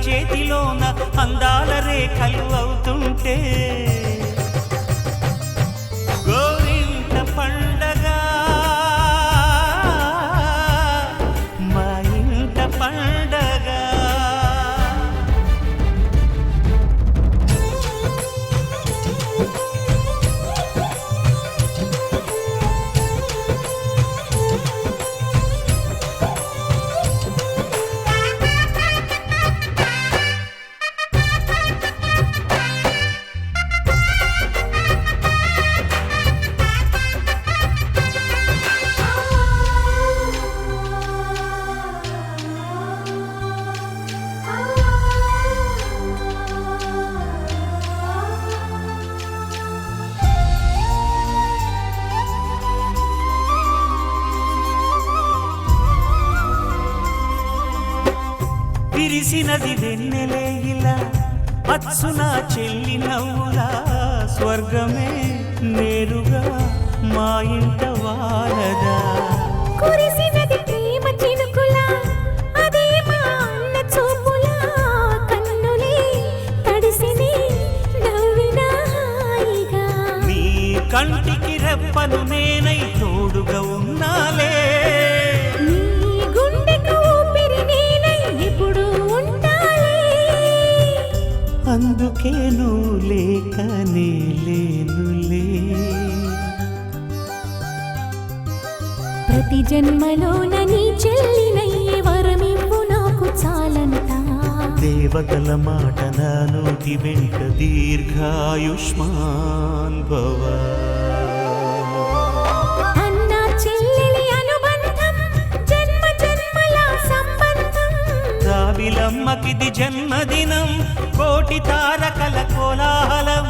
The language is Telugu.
చేతిలోన అందాల రేఖలు అవుతుంటే గోరింట పండగ మా ఇంట పండగ. విరిసినది వెన్నెలే ఇలా అచ్చున చెల్లి నవ్వులా స్వర్గమే నేరుగా మా ఇంట వారదా. కురిసినది ప్రేమ చినుకులా అదే మా అన్న చూపులా కన్నులే తడిసిని నవ్వినా హాయిగా. నీ కంటికి రెప్పను నేనై తోడుగా ఉన్నాలే. నీ గుండెకు ఊపిరి నేనై ఎప్పుడు ఉంటాలే. అందుకే నువ్వు లేకనే లేనులే. ప్రతి జన్మలోన నీ చెల్లినయ్యే వరమివ్వు నాకు చాలంట. దేవతల మాట నా నోటి వెంట దీర్ఘాయుష్మాన్ భవ. అన్న చెల్లెలి అనుబంధం జన్మ జన్మల సంబంధం. రావిలమ్మకిది జన్మదినం కోటి తారకల కోలాహలం